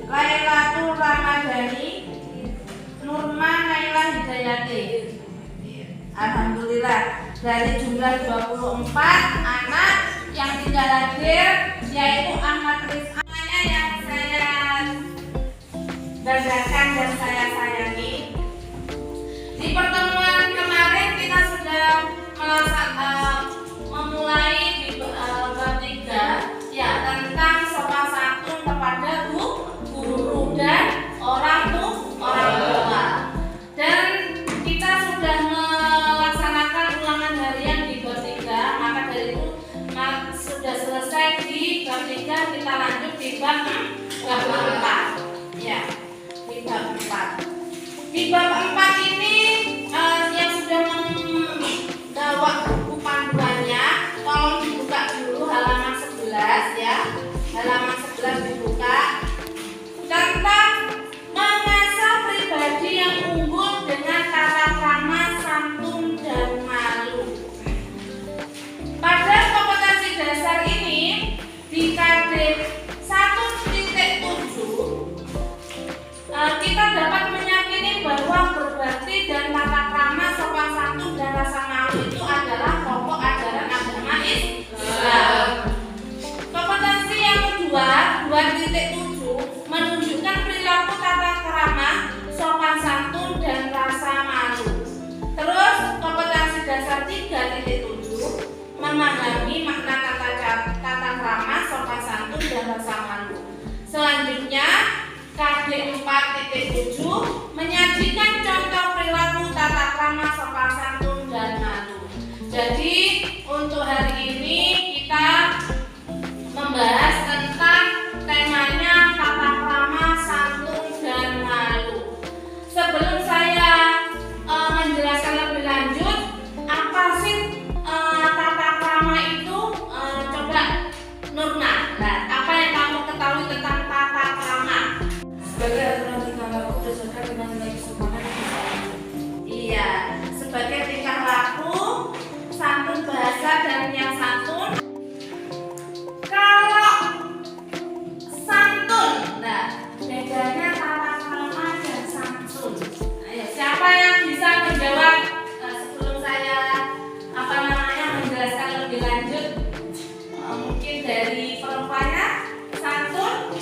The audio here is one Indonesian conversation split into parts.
Lailatul Ramadhani, Nurma Naila Hidayati. Alhamdulillah, dari jumlah 24 anak yang tidak hadir yaitu Ahmad Rizky yang saya banggakan dan saya sayangi. Di pertemuan kemarin kita sudah memulai di bab 3 ya tentang sopan santun kepada guru dan orang tua. Dan kita sudah melaksanakan ulangan harian di bab 3, maka dari itu sudah selesai di bab 3, kita lanjut di bab 4. Ya, di bab 4. Di bab 4 ini yang sudah membawa buku panduannya, tolong dibuka dulu halaman 11 ya. Halaman 11 dibuka. Tentang mengasah pribadi yang unggul dengan tata krama, santun dan malu. Pada kompetensi dasar ini di KD 1.7 kita dapat meyakini bahwa berbakti dan tata krama, sopan santun dan rasa malu itu adalah pokok ajaran agama Islam. Kompetensi yang kedua 2.7 menunjukkan perilaku tata krama, sopan santun dan rasa malu. Terus kompetensi dasar 3.7 memahami makna tata krama, sopan santun dan rasa malu. Selanjutnya KD 4.7 menyajikan contoh perilaku tata krama, sopan santun dan malu. Jadi untuk hari ini kita membahas tentang temanya tata krama, santun dan malu. Sebelum saya menjelaskan lebih lanjut, apa sih tata krama itu? Coba Nurna, apa yang kamu ketahui tentang tata krama? Sebagai aturan tingkah laku berdasarkan dengan nilai kesopanan yang disarankan. Iya, sebagai tingkah laku, santun bahasa dan yang santun. Kalau santun, bedanya tata krama dan santun. Ayo, siapa yang bisa menjawab sebelum saya menjelaskan lebih lanjut? Mungkin dari perempuannya, santun.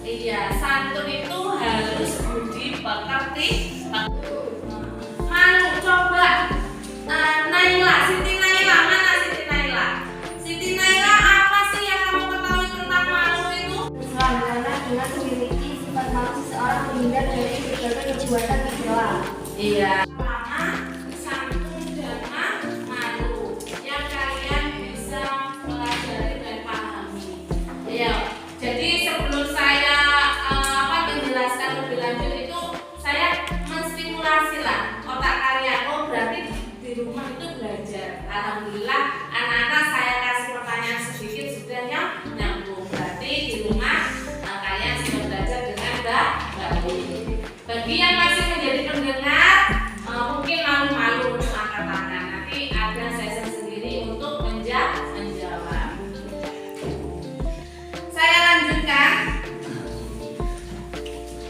Iya, santun itu harus budi pekerti. Malu, coba Naila, Siti Naila, mana Siti Naila? Siti Naila, apa sih yang kamu ketahui tentang malu itu? Karena dengan memiliki sifat malu seseorang menghindar dari berbagai perbuatan tercela. Iya. Pertama, santun dan malu yang kalian bisa pelajari dan pahami. Iya. Jadi sebelum saya menjelaskan lebih lanjut itu saya menstimulasi lah otak kalian. Oh berarti di rumah itu belajar. Alhamdulillah anak-anak saya kasih pertanyaan sedikit sudah nyambung. Berarti di rumah kalian sudah belajar dengan baik. Bagi yang masih menjadi pendengar mungkin malu-malu untuk angkat tangan. Nanti ada sesi sendiri untuk menjawab. Saya lanjutkan.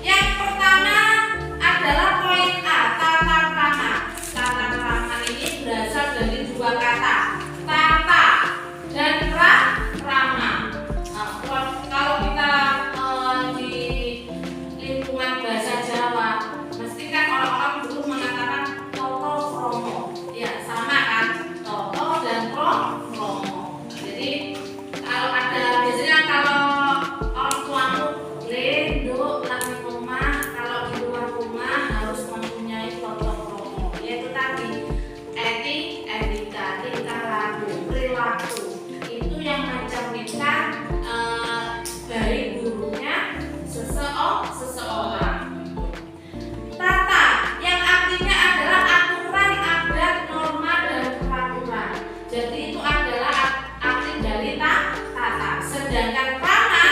Yang pertama adalah poin A, tata krama. Tata krama ini berasal dari dua kata, tata dan krama. Kalau kita di lingkungan bahasa Jawa, mesti kan orang-orang dulu mengatakan toto kromo. Ya, sama kan? Toto dan kromo. Jadi biasanya kalau orang tuamu lendo lagi rumah, kalau di luar rumah harus mempunyai toto kromo, yaitu tadi etika, tingkah laku, perilaku itu yang mencerminkan dari gurunya seseorang. Tata yang artinya adalah aturan, adat, norma dan peraturan. Jadi itu adalah arti dari tata. Sedangkan krama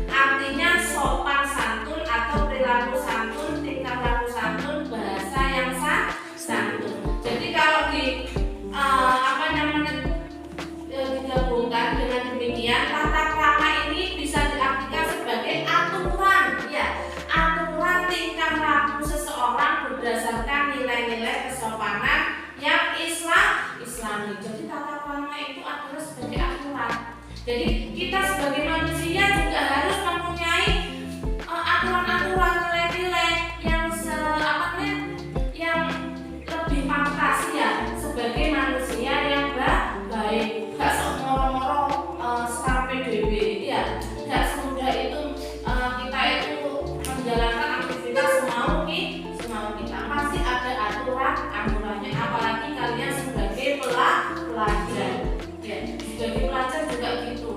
artinya sopan santun atau perilaku santun, tingkah laku santun, bahasa yang santun. Jadi kalau digabungkan dengan demikian, tata sebagai manusia juga harus mempunyai aturan-aturan nilai-nilai yang yang lebih pantas ya sebagai manusia yang baik. Gak moro-moro secara PDB ya, gak semudah itu kita itu menjalankan aktivitas semau kita. Pasti ada aturannya, apalagi kalian sebagai pelajar ya, sebagai pelajar juga gitu,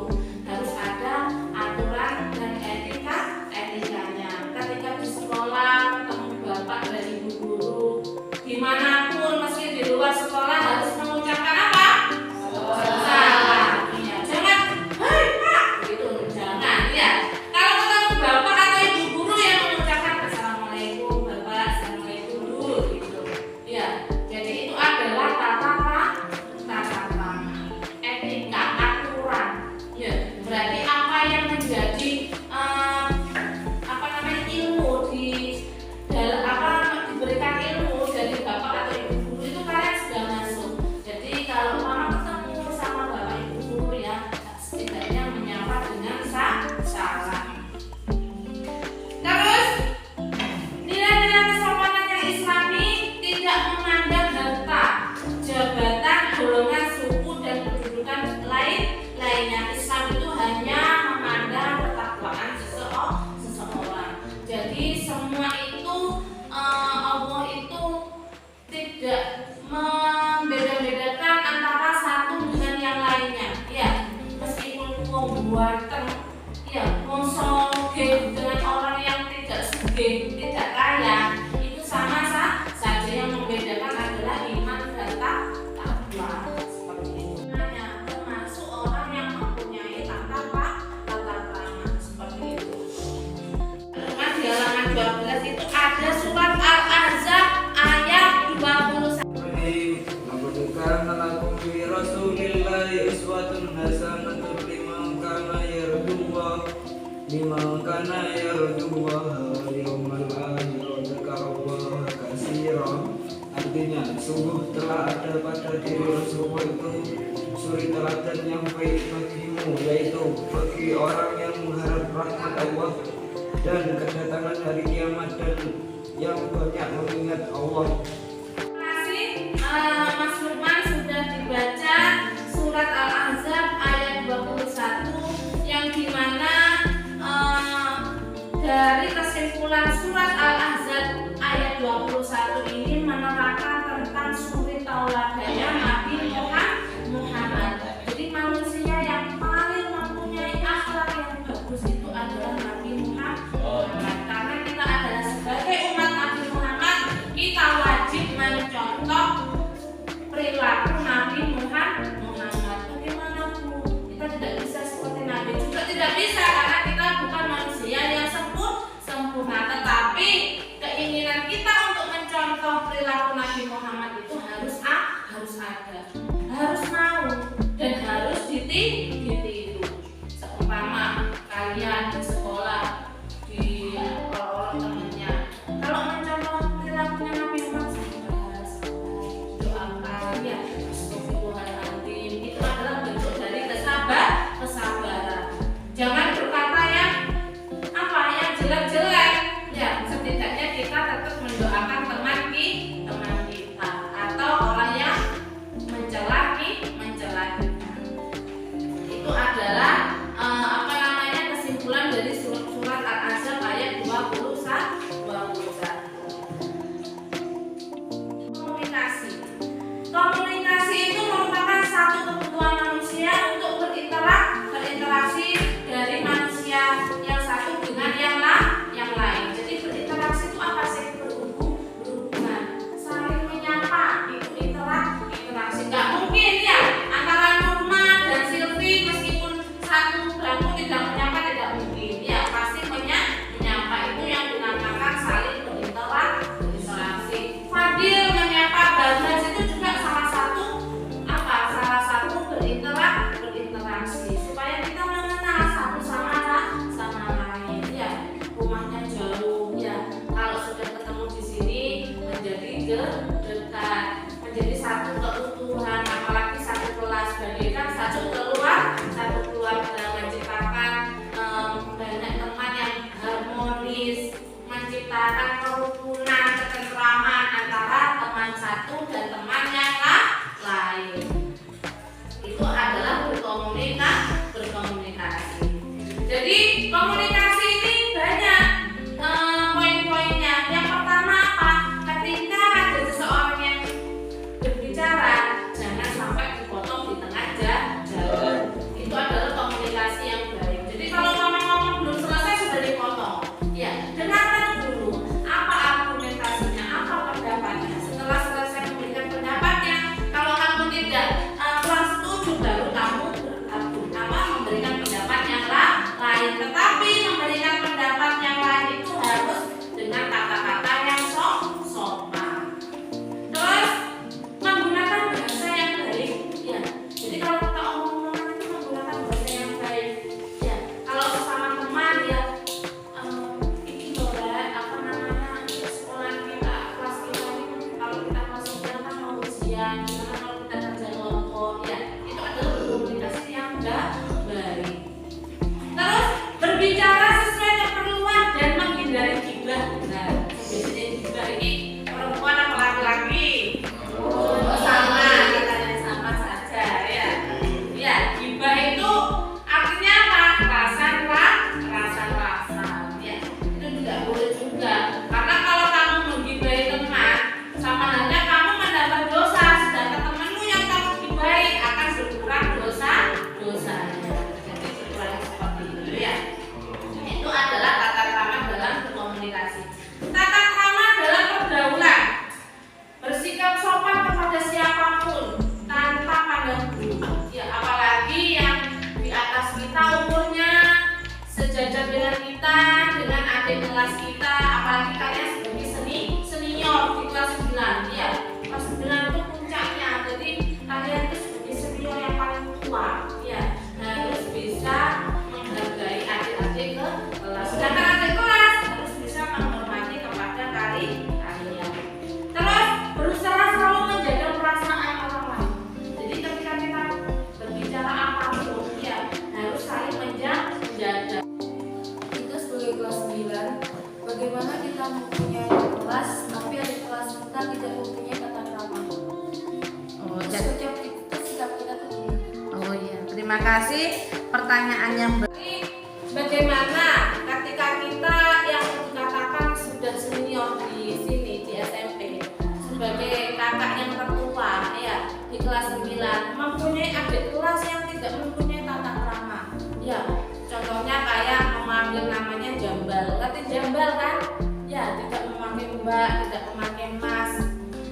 harus ada aturan dan etikanya. Ketika di sekolah ketemu bapak dan ibu guru, dimanapun meski di luar sekolah harus mengucapkan apa? Salam. Ya, jangan hai pak gitu, jangan ya. Kalau ketemu bapak atau ibu guru yang mengucapkan assalamualaikum bapak, assalamualaikum bu gitu ya. Jadi itu adalah tata krama, etika, aturan ya. Berarti apa yang menjadi ilmu di dalam diberikan ilmu dari bapak atau ibu guru itu kalian sudah masuk. Jadi kalau mama ketemu sama bapak ibu guru ya, setidaknya menyapa dengan salam. Terus nilai-nilai kesopanan yang islami tidak memandang harta, jabatan, golongan, suku dan kedudukan lainnya. Islam itu hanya memandang ketakwaan seseorang. Jadi semua itu Allah itu tidak membeda-bedakan antara satu dengan yang lainnya ya. Meskipun buatan ya soge dengan orang yang tidak soge, tidak kaya, itu sama saja. Yang membedakan adalah iman dan takwa seperti itu. Termasuk orang yang mempunyai tata krama seperti itu. Di halaman 12 itu ada surat Al-Ahzab ayat 21. Laqad kana lakum fi Rasulillahi uswatun hasanatun liman kana yarjullaha wal yawmal akhir wa dzakarallaha katsiran. Artinya, sungguh telah ada pada diri Rasulullah itu suri teladan yang baik bagimu, yaitu bagi orang yang mengharap rahmat Allah dan kedatangan hari kiamat dan yang banyak mengingat Allah. Terima kasih Mas Lukman sudah dibaca surat Al-Ahzab ayat 21 yang dimana dari kesimpulan surat Al-Ahzab ayat 21 ini menerangkan tentang suri tauladanya Nabi Muhammad. Jadi manusia yang paling mempunyai akhlak yang bagus itu adalah Nabi Muhammad. Karena kita adalah sebagai umat Nabi Muhammad, kita wajib mencontoh perilaku Nabi Muhammad. Bagaimana Bu? Kita tidak bisa seperti Nabi juga tidak bisa karena kita bukan manusia yang sempurna. Tetapi keinginan kita untuk mencontoh perilaku Nabi Muhammad itu harus ada, harus mau dan harus ditiru. Seumpama kalian di sekolah di orang temannya, kalau mencontoh perilakunya Nabi Muhammad doakan ya, Astagfirullahaladzim, itu adalah bentuk dari kesabaran. Jangan berkata yang jelek-jelek ya, setidaknya kita tetap mendoakan teman kita atau orang yang mencela kita. Itu adalah kesimpulan dari surat Al-Ahzab ayat 21. Komunikasi itu merupakan satu kebutuhan manusia untuk berinteraksi dari manusia yang satu dengan yang lain. Jadi berinteraksi itu apa sih? Berhubungan, saling menyapa, itu interaksi. Gak mungkin ya antara Nurma dan Silvi meskipun satu bangku tidak menyapa, tidak mungkin ya, pasti menyapa. Itu yang dinamakan saling berinteraksi. Fadil menyapa Bagas itu juga salah satu berinteraksi supaya kita mengenal satu sama lain ya. Rumahnya jauh ya, kalau sudah ketemu di sini menjadi dekat, menjadi satu keutuhan, apalagi satu kelas, bagaikan satu keluarga, menciptakan Jadi komunikasi ini banyak poin-poinnya. Yang pertama apa? Ketika ada seseorang yang berbicara, jangan sampai dipotong di tengah jalan. Itu adalah komunikasi yang baik. Jadi kalau ngomong-ngomong belum selesai sudah dipotong. Ya, dengarkan dulu apa argumentasinya, apa pendapatnya. Setelah selesai memberikan pendapatnya, kalau kamu tidak kurang setuju, baru kamu memberikan pendapat yang lain. Tetapi memberikan pendapat yang lain itu harus dengan kata-kata yang sopan. Terus menggunakan bahasa yang baik. Ya, jadi kalau kita omong-omongan itu menggunakan bahasa yang baik. Ya, kalau sesama teman ya, ini boleh apa namanya sekolah kita, kelas kita ini kalau kita masuk kan mau ujian, gimana kalau kita kerja kelompok, ya itu adalah komunikasi yang baik. Terus berbicara sesuai keperluan dan menghindari gibah. Nah, biasanya gibah ini perempuan apa laki-laki? Sama, katanya sama saja ya. Ya, gibah itu artinya apa? Rasan. Ya, itu tidak boleh juga. Karena kalau kamu menggibahi teman, sama halnya kamu mendapat dosa, sedangkan temanmu yang kamu gibahi akan berkurang dosanya. Jadi berkurang seperti itu ya. Itu adalah tata krama dalam berkomunikasi. Tata krama dalam pergaulan. Bersikap sopan kepada siapapun tanpa pandang bulu. Ya, apalagi yang di atas kita umurnya, sejajar dengan kita, dengan adik kelas kita, apalagi kalian sebagai senior di kelas 9. Ya, kelas 9 itu puncaknya. Jadi kalian itu sebagai senior yang paling tua. Ya, harus bisa menghargai adik-adik ke kelas. Sedangkan adik kelas harus bisa menghormati kepada kalian. Terus berusaha selalu menjaga perasaan orang lain. Jadi ketika kita berbicara apapun, ya harus saling menjaga. Kita sebagai kelas 9, bagaimana kita mempunyai kelas tapi adik kelas kita tidak mempunyai tata krama? Setiap kita sikap kita tuh gimana? Oh iya, terima kasih pertanyaan yang bagaimana ketika kita yang dikatakan sudah senior di sini di SMP sebagai kakak yang tertua ya di kelas 9 mempunyai adik kelas yang tidak mempunyai tata krama. Ya, contohnya kayak memanggil namanya jambal. Ngerti jambal kan? Ya, tidak memanggil mbak, tidak memanggil mas.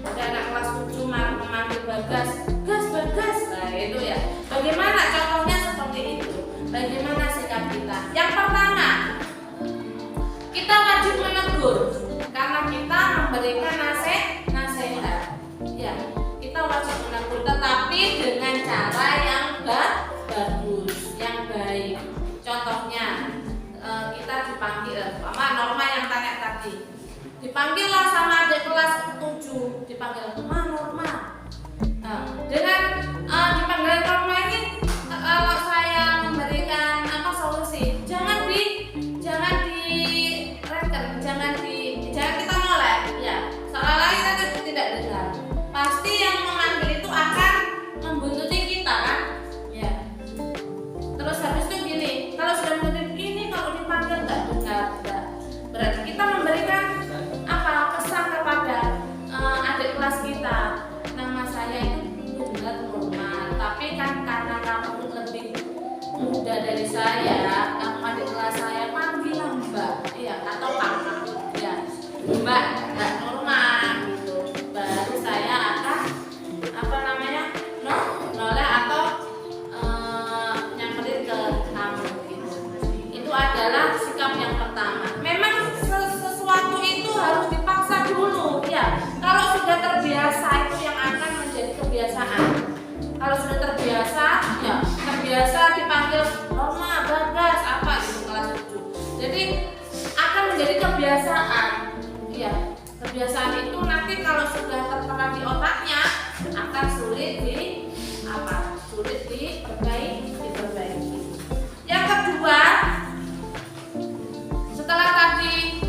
Ada anak kelas 7 memanggil bagas, bagas. Nah, itu ya. Bagaimana contohnya seperti itu? Bagaimana sikap kita? Yang pertama, kita wajib menegur karena kita memberikan nasihat. Ya, kita wajib menegur, tetapi dengan cara yang bagus, yang baik. Contohnya, kita dipanggil, Norma yang tanya tadi, dipanggillah sama adik kelas 7, dipanggil Norma. Nah, dengan dipanggil Norma ini, kalau saya memberikan solusi, jangan direken, jangan kita nolak, ya. Seolah-olah kita tidak dengar. Pasti yang memanggil itu akan membuntuti kita kan, ya. Terus habis itu gini, kalau sudah membuntuti ini, kalau dipanggil nggak dengar, berarti kita memberikan pesan kepada adik kelas kita. Nama saya itu benar Norma, tapi kan karena kamu lebih muda dari saya, kamu adik kelas saya, panggillah Mbak, ya, atau Kakak, ya, Mbak Norma, gitu. Baru saya akan noleh atau nyamperin ke kamu, gitu. Itu adalah sikap yang pertama. Memang sesuatu itu harus dipaksa dulu, ya. Kalau sudah terbiasa itu yang akan menjadi kebiasaan. Kalau sudah terbiasa, ya terbiasa dipanggil Norma, Bagas, apa gitu kelas 7. Jadi akan menjadi kebiasaan. Ya, kebiasaan itu nanti kalau sudah tertera di otaknya akan sulit diperbaiki. Yang kedua, setelah tadi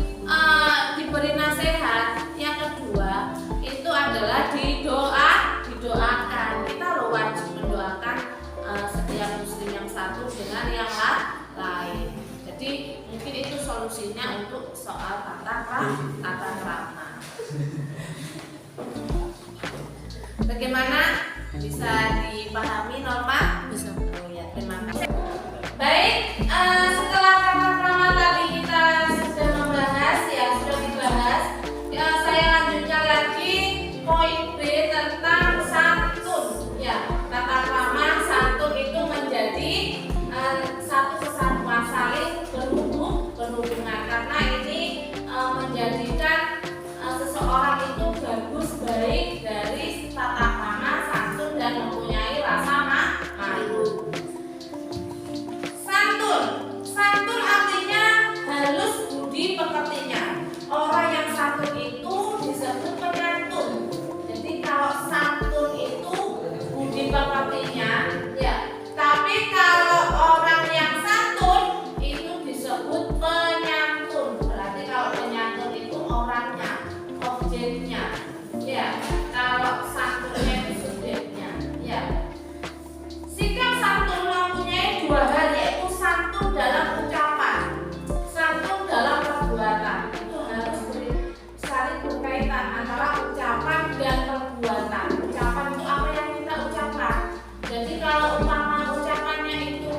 diberi nasihat, yang kedua itu adalah didoakan. Kita wajib mendoakan setiap muslim yang satu dengan yang lain. tata krama. Bagaimana, bisa dipahami Norma? Bisa. Oh ya, terima kasih. Baik, setelah tata krama tadi kita sudah membahas, ya sudah dibahas. Saya lanjutkan lagi poin B tentang santun. Ya, tata krama santun itu menjadi satu kesatuan saling berhubungan karena ini menjadikan seseorang itu bagus baik dari tata krama santun dan mempunyai rasa malu. Santun artinya halus budi pekertinya. Orang yang santun itu disebut penyantun. Jadi kalau santun itu budi pekertinya, ya. Tapi kalau orang yang santun itu disebut penyantun. Berarti kalau penyantun itu orangnya, objeknya. Ya, kalau santunnya itu subjeknya. Ya. Sikap santun mempunyai dua hal, yaitu santun dalam ucapan, santun dalam perbuatan. Itu harus saling berkaitan antara ucapan dan perbuatan. Ucapan itu apa yang kita ucapkan. Jadi kalau umpama ucapannya itu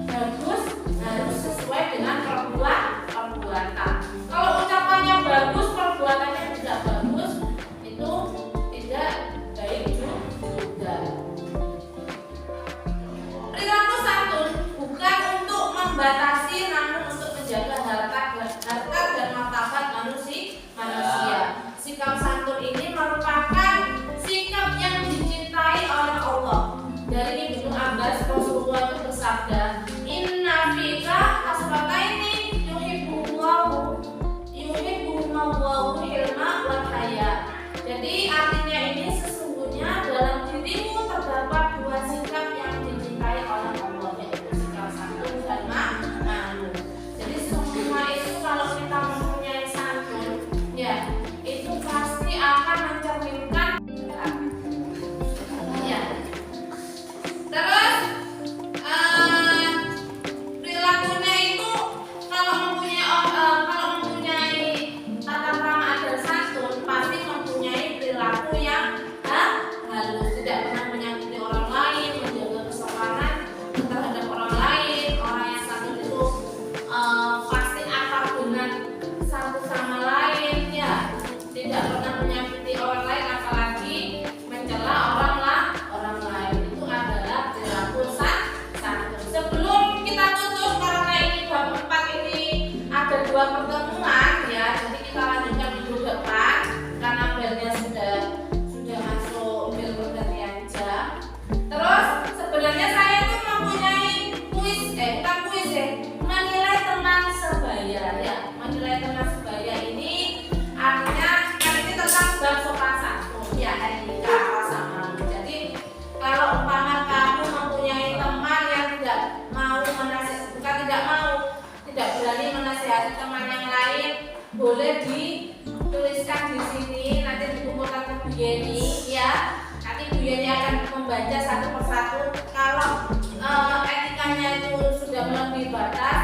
bagus, harus sesuai dengan perbuatan. Kalau ucapannya bagus, perbuatannya tidak bagus, itu tidak baik juga. Perilaku santun bukan untuk membatasi, namun untuk menjaga harkat dan martabat manusia. Sikap santun ini merupakan sikap yang dicintai oleh Allah. Dari Ibnu Abbas, Rasulullah itu bersabda, "Inna fika hasbataini yuhibbuhumullahu hilma wal haya." Jadi artinya ini sesungguhnya dalam dirimu terdapat dua sikap yang dicintai oleh Allah, yaitu sikap santun dan malu. Jadi semua itu kalau kita mempunyai santun, ya itu pasti akan mencerminkan. Ya. Terus perilakunya itu kalau mempunyai tata krama dan santun pasti mempunyai perilaku yang halus, tidak pernah menyakiti orang lain, menjaga kesopanan terhadap orang lain. Orang yang santun itu pasti akrab dengan satu sama lain, ya tidak pernah menyakiti orang lain, apalagi mencela orang lain. Itu adalah perilaku santun. Sebelum kita tutup, karena ini bab 4 ini ada dua pertemuan, ya jadi kita lanjutkan minggu depan karena belnya sudah masuk bel pergantian jam. Terus sebenarnya saya itu mempunyai bukan kuis menilai teman sebaya, ya. Menilai teman sebaya ini artinya kan ini tentang bab sopan santun, ya, etika, rasa malu. Jadi kalau umpama kamu mempunyai teman yang tidak berani menasihati teman yang lain, boleh dituliskan di sini, nanti dikumpulkan ke Bu Yeni, ya. Nanti Bu Yeni akan membaca satu persatu. Kalau etikanya itu sudah melebihi batas,